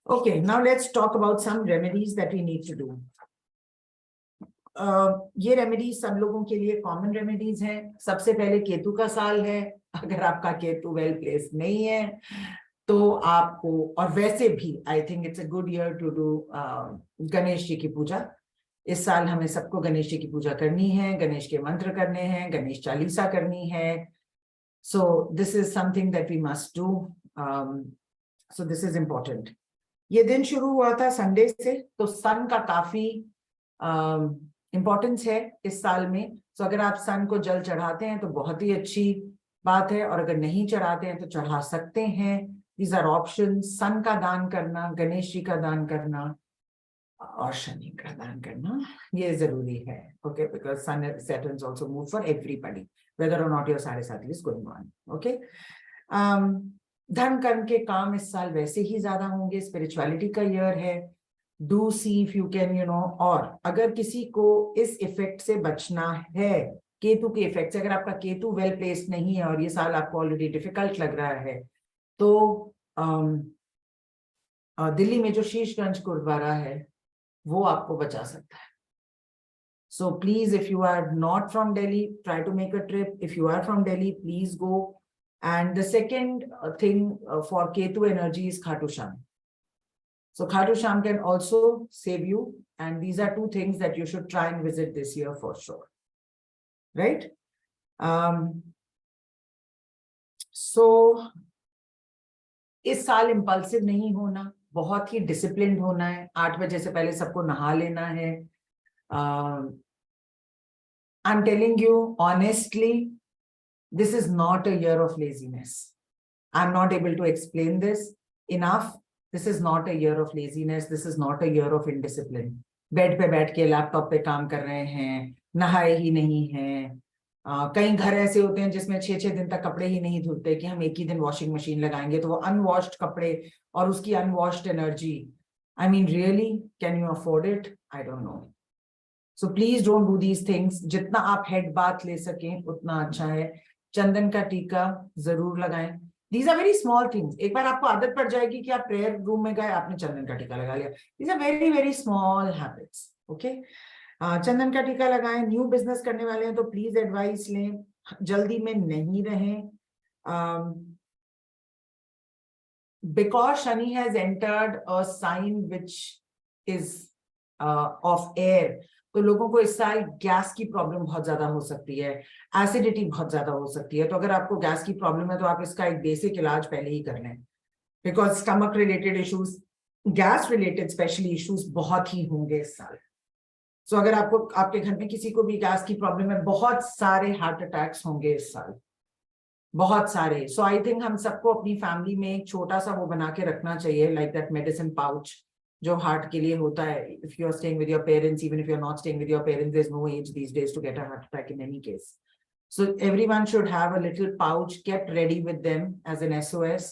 Okay, now let's talk about some remedies that we need to do. ये रेमेडीज सब लोगों के लिए कॉमन रेमेडीज हैं. सबसे पहले केतु का साल है. अगर आपका केतु वेल प्लेस नहीं है तो आपको, और वैसे भी I think it's a good year to do Ganesh ji की पूजा. इस साल हमें सबको गणेश जी की पूजा करनी है, गणेश के मंत्र करने हैं, गणेश चालीसा करनी है. So this is something that we must do. So this is important. ये दिन शुरू हुआ था संडे से, तो सन का काफी इंपॉर्टेंस है इस साल में. सो अगर आप सन को जल चढ़ाते हैं तो बहुत ही अच्छी बात है, और अगर नहीं चढ़ाते हैं तो चढ़ा सकते हैं. These are option. सन का दान करना, गणेश जी का दान करना और शनि का दान करना, ये जरूरी है. Okay, because sun and Saturn also move for everybody whether or not your sade is going on. Okay, धन कर्म के काम इस साल वैसे ही ज्यादा होंगे. स्पिरिचुअलिटी का ईयर है. Do see if you can, you know. और अगर किसी को इस इफेक्ट से बचना है, केतु के इफेक्ट से, अगर आपका केतु वेल प्लेस्ड नहीं है और ये साल आपको ऑलरेडी डिफिकल्ट लग रहा है, तो दिल्ली में जो शीशगंज गुरुद्वारा है वो आपको बचा सकता है. So please, if you are not from Delhi, try to make a trip. If you are from Delhi, please go. And the second thing for Ketu energy is Khatu Sham. So Khatu Sham can also save you. And these are two things that you should try and visit this year for sure. Right? So इस साल impulsive नहीं होना, बहुत ही disciplined होना है. 8 बजे से पहले सबको नहा लेना है. I'm telling you honestly, this is not a year of laziness. I'm not able to explain this enough. This is not a year of laziness. This is not a year of indiscipline. Bed पे बैठ के laptop पे काम कर रहे हैं, नहाए ही नहीं हैं. कई घर ऐसे होते हैं जिसमें 6-6 दिन तक कपड़े ही नहीं धुलते कि हम एक ही दिन वॉशिंग मशीन लगाएंगे, तो वो अनवॉश्ड कपड़े और उसकी unwashed energy. I mean, really, can you afford it? I don't know. So please don't do these things. जितना आप हेड बाथ ले सकें उतना अच्छा है. चंदन का टीका जरूर लगाएं. These are very small things. एक बार आपको आदत पड़ जाएगी कि आप प्रेयर रूम में गए, आपने चंदन का टीका लगा लिया. These are very, very small habits. Okay? चंदन का टीका लगाएं. न्यू बिजनेस करने वाले हैं तो प्लीज एडवाइस लें, जल्दी में नहीं रहें. Because Shani has entered a sign which is of air, तो लोगों को इस साल गैस की प्रॉब्लम बहुत ज्यादा हो सकती है, एसिडिटी बहुत ज्यादा हो सकती है. तो अगर आपको गैस की प्रॉब्लम है तो आप इसका एक बेसिक इलाज पहले ही कर लें. Because stomach related issues, gas related specially issues बहुत ही होंगे इस साल. सो अगर आपको, आपके घर में किसी को भी गैस की प्रॉब्लम है, बहुत सारे हार्ट अटैक्स होंगे इस साल, बहुत सारे. सो आई थिंक हम सबको अपनी फैमिली में एक छोटा सा वो बना के रखना चाहिए, लाइक दैट मेडिसिन पाउच जो हार्ट के लिए होता है. If you are staying with your parents, even if you are not staying with your parents, there is no age these days to get a heart attack in any case. So everyone should have a little pouch kept ready with them as an SOS.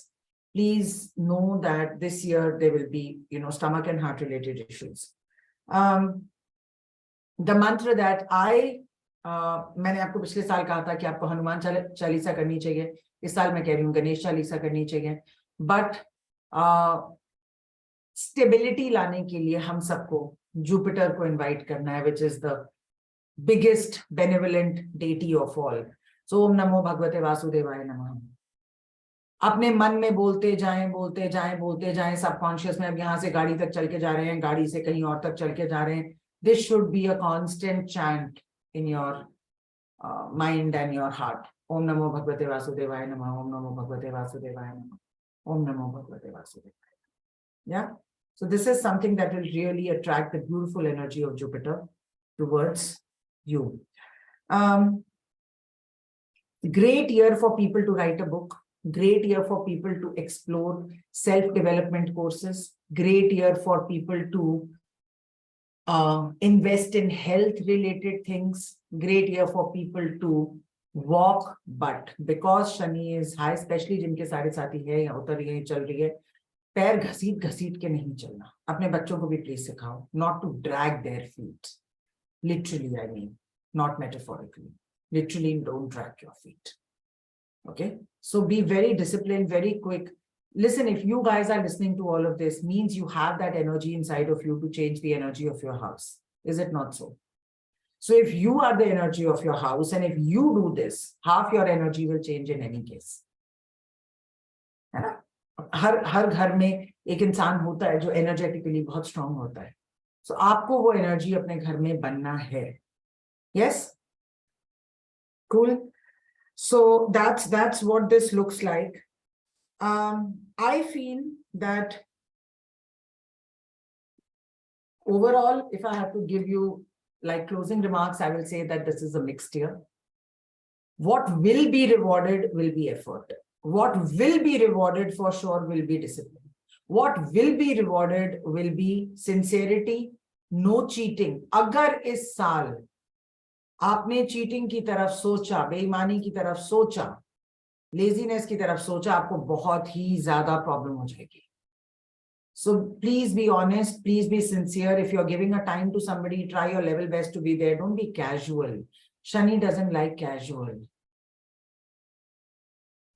Please know that this year there will be, you know, stomach and heart related issues. The mantra that I मैंने आपको पिछले साल कहा था कि आपको हनुमान चालीसा करनी चाहिए, इस साल मैं कह रही हूँ गणेश चालीसा करनी चाहिए। बट स्टेबिलिटी लाने के लिए हम सबको जुपिटर को इनवाइट करना है, which is the biggest benevolent deity of all. So ओम नमो भगवते वासुदेवाय नमः। अपने मन में बोलते जाएं बोलते जाएं बोलते जाएं, सबकॉन्शियस में। अब यहाँ से गाड़ी तक चल के जा रहे हैं, गाड़ी से कहीं और तक चल के जा रहे हैं, this should be a constant chant in your mind and your heart. ओम नमो भगवते वासुदेवाय नमः, ओम नमो भगवते वासुदेवाय नमः, ओम नमो भगवते वासुदेवाय। Yeah, so this is something that will really attract the beautiful energy of Jupiter towards you. Great year for people to write a book, great year for people to explore self-development courses, great year for people to invest in health-related things, great year for people to walk, but because Shani is high, especially जिनके साढ़े साथी है या उतर रही है चल रही है, पैर घसीट घसीट के नहीं चलना। अपने बच्चों को भी प्लीज सिखाओ not to drag their feet, literally I mean, not metaphorically, literally don't drag your feet. Okay, so be very disciplined, very quick. Listen, if you guys are listening to all of this, means you have that energy inside of you to change the energy of your house. Is it not so? So if you are the energy of your house and if you do this, half your energy will change in any case. है ना? हर घर में एक इंसान होता है जो energetically बहुत स्ट्रांग होता है। सो आपको वो एनर्जी अपने घर में बनना है। Yes, cool. So that's what this looks like. I feel that overall, if I have to give you like closing remarks, I will say that this is a mixed year. What will be rewarded will be effort. What will be rewarded for sure will be discipline. What will be rewarded will be sincerity, no cheating. अगर इस साल आपने cheating की तरफ सोचा, बेईमानी की तरफ सोचा, लेजीनेस की तरफ सोचा, आपको बहुत ही ज्यादा प्रॉब्लम हो जाएगी। So please be honest, please be sincere. If you're giving a time to somebody, try your level best to be there. Don't be casual. Shani doesn't like casual.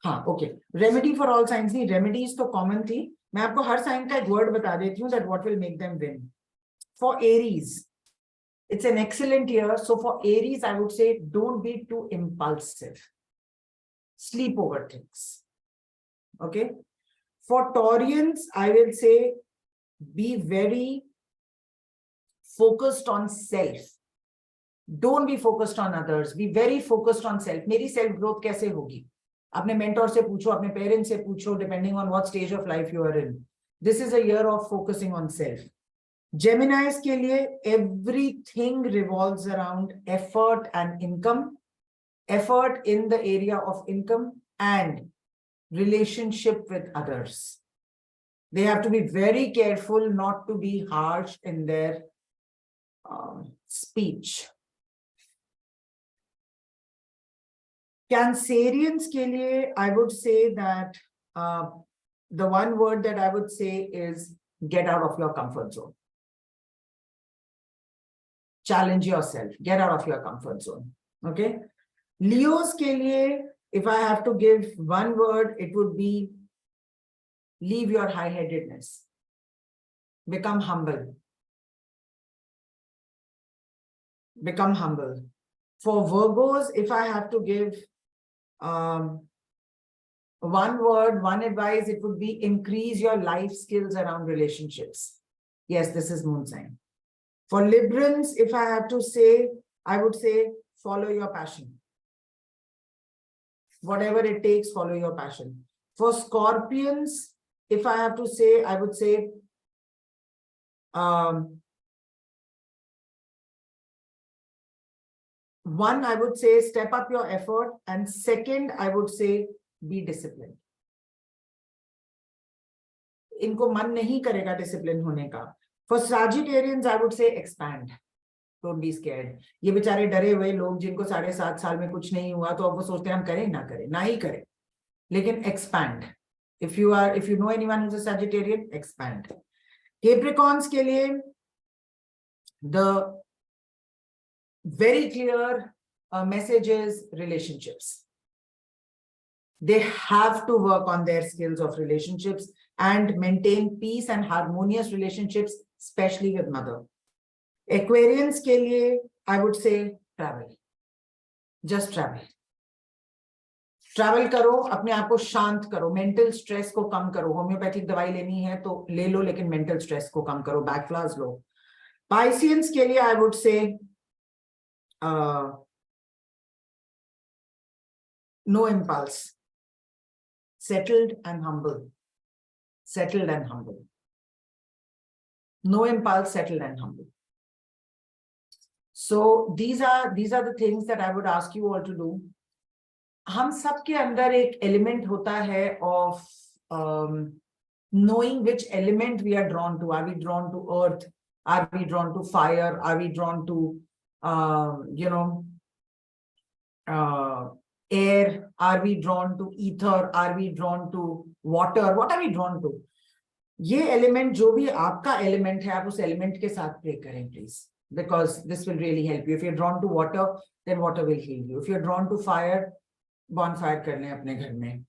हाँ, okay. Remedy for all science नहीं, remedies तो common थी। मैं आपको हर sign का एक word बता देती हूँ that what will make them win. For Aries, it's an excellent year. So for Aries, I would say don't be too impulsive. Sleep over things. Okay. For Taurians, I will say be very focused on self. Don't be focused on others. Be very focused on self. मेरी self growth कैसे होगी? अपने mentor से पूछो, अपने parents से पूछो, depending on what stage of life you are in. This is a year of focusing on self. Geminis के लिए everything revolves around effort and income. Effort in the area of income and relationship with others. They have to be very careful not to be harsh in their speech. Cancerians के लिए, I would say that the one word that I would say is get out of your comfort zone. Challenge yourself. Get out of your comfort zone. Okay. Leos के लिए, if I have to give one word, it would be leave your high-headedness. Become humble. Become humble. For Virgos, if I have to give one word, one advice, it would be increase your life skills around relationships. Yes, this is moon sign. For Librans, if I have to say, I would say follow your passion. Whatever it takes, follow your passion. For Scorpions, if I have to say, I would say one, I would say step up your effort, and second, I would say be disciplined. इनको मन नहीं करेगा discipline होने का. For Sagittarians, I would say expand. Don't be scared. ये बेचारे डरे हुए लोग जिनको 7.5 साल में कुछ नहीं हुआ, तो अब वो सोचते हैं हम करें ना करें, ना ही करें. लेकिन expand. If you know anyone who's a Sagittarian, expand. Capricorns के लिए the very clear messages, relationships. They have to work on their skills of relationships and maintain peace and harmonious relationships, especially with mother. Aquarians के लिए, I would say travel. Just travel. Travel करो, अपने आप को शांत करो, mental stress को कम करो. होम्योपैथिक दवाई लेनी है तो ले लो, लेकिन मेंटल स्ट्रेस को कम करो. बैक फ्लास लो. पाइसियंस के लिए I would say no impulse, settled and humble. Settled and humble. No impulse, settled and humble. So these are the things that I would ask you all to do. हम सब के अंदर एक element होता है of knowing which element we are drawn to. Are we drawn to earth? Are we drawn to fire? Are we drawn to air? Are we drawn to ether? Are we drawn to water? What are we drawn to? ये element, जो भी आपका element है, आप उस element के साथ play करें please, because this will really help you. If you're drawn to water, then water will heal you. If you're drawn to fire, bonfire कर लें अपने घर में,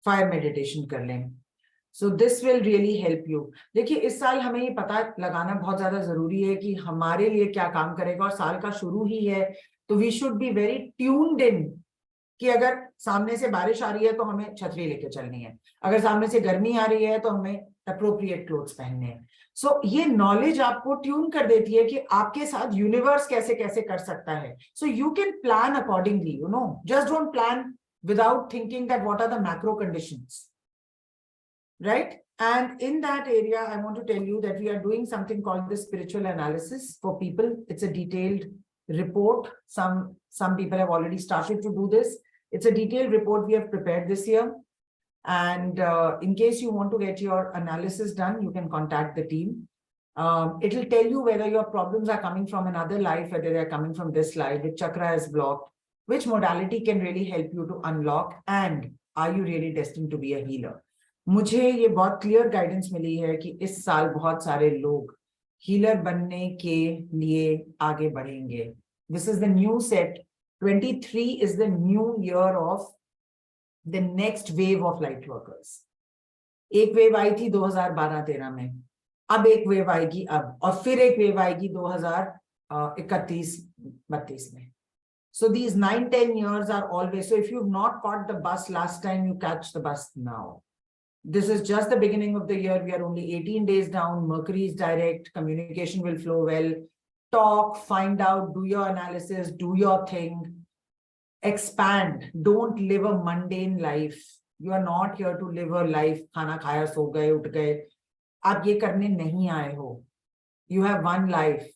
fire meditation कर लें. So this will really help you. देखिए, इस साल हमें ये पता लगाना बहुत ज्यादा जरूरी है कि हमारे लिए क्या काम करेगा, और साल का शुरू ही है, तो we should be very tuned in कि अगर सामने से बारिश आ रही है तो हमें छतरी लेके चलनी है, अगर सामने से गर्मी आ रही है तो हमें अप्रोप्रिएट क्लोथ्स पहनने हैं. सो ये नॉलेज आपको ट्यून कर देती है कि आपके साथ यूनिवर्स कैसे कैसे कर सकता है. So you can plan accordingly, just don't plan without thinking that what are the macro conditions, right? And in that area, I want to tell you that we are doing something called the spiritual analysis for people. It's a detailed report. Some people have already started to do this. It's a detailed report we have prepared this year. And in case you want to get your analysis done, you can contact the team. It will tell you whether your problems are coming from another life, whether they're coming from this life, which chakra is blocked, which modality can really help you to unlock, and are you really destined to be a healer. मुझे ये बहुत clear guidance मिली है कि इस साल बहुत सारे लोग हीलर बनने के लिए आगे बढ़ेंगे. This is the new set. 23 is the new year of the next wave of light workers. एक वेव आई थी 2012-13 में, अब एक वेव आएगी अब, और फिर एक वेव आएगी 2031-32 में. So these 9-10 years are always, so if you've not caught the bus last time, you catch the bus now. This is just the beginning of the year. We are only 18 days down. Mercury is direct. Communication will flow well. Talk, find out, do your analysis, do your thing. Expand. Don't live a mundane life. You are not here to live a life. खाना खाया, सो गए, उठ गए. आप ये करने नहीं आए हो. You have one life.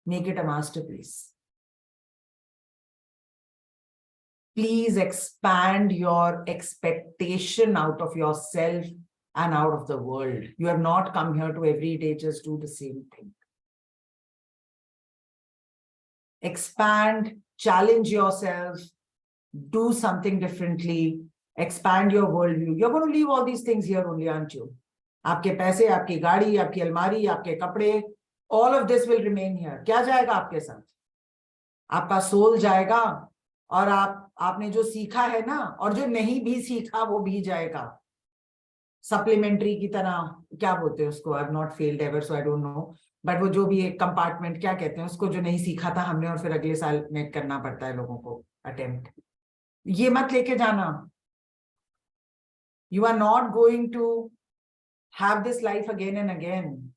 Make it a masterpiece. Please expand your expectation out of yourself and out of the world. You have not come here to every day just do the same thing. Expand, challenge yourself, do something differently, expand your worldview. You're going to leave all these things here only, aren't you? आपके पैसे, आपकी गाड़ी, आपकी अलमारी, आपके कपड़े, all of this will remain here. क्या जाएगा आपके साथ? आपका सोल जाएगा, और आपने जो सीखा है ना, और जो नहीं भी सीखा वो भी जाएगा. सप्लीमेंट्री की तरह, क्या बोलते हैं उसको, I have not failed ever so I don't know, but वो जो भी एक कंपार्टमेंट, क्या कहते हैं उसको, जो नहीं सीखा था हमने और फिर अगले साल में करना पड़ता है लोगों को अटेम्प्ट. ये मत लेके जाना. You are not going to have this life again and again.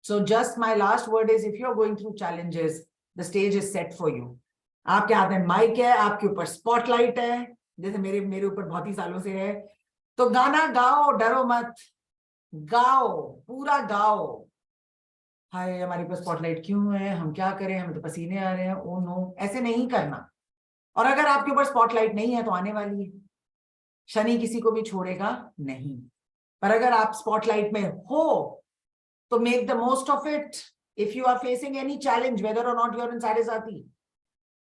So just my last word is, if you are going through challenges, the stage is set for you. आपके हाथ में माइक है, आपके ऊपर स्पॉटलाइट है, जैसे मेरे ऊपर बहुत ही सालों से है, तो गाना गाओ, डरो मत, गाओ, पूरा गाओ. हाय हमारे ऊपर स्पॉटलाइट क्यों है, हम क्या करें, हमें तो पसीने आ रहे हैं, ओ नो, ऐसे नहीं करना. और अगर आपके ऊपर स्पॉटलाइट नहीं है तो आने वाली है. शनि किसी को भी छोड़ेगा नहीं, पर अगर आप स्पॉटलाइट में हो तो make the most of it. If you are facing any challenge, whether or not you're in sade,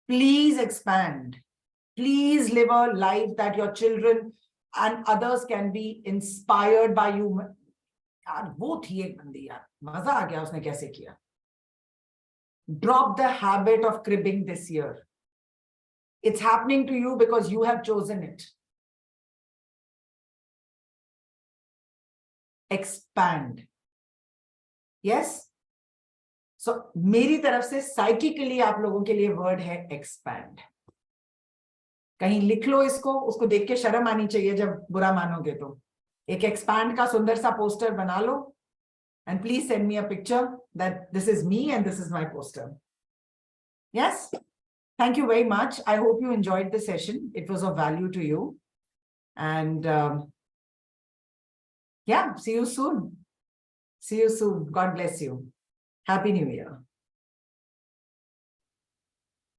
please expand. Please live a life that your children and others can be inspired by you. यार वो थी एक बंदी, यार मजा आ गया उसने कैसे किया. Drop the habit of cribbing this year. It's happening to you because you have chosen it. Expand. Yes? So, मेरी तरफ से psychically आप लोगों के लिए word है expand. कहीं लिख लो इसको, उसको देख के शर्म आनी चाहिए जब बुरा मानोगे तो. एक expand का सुंदर सा पोस्टर बना लो. And please send me a picture that this is me and this is my poster. Yes? Thank you very much. I hope you enjoyed the session. It was of value to you. And yeah, see you soon. See you soon. God bless you. Happy New Year.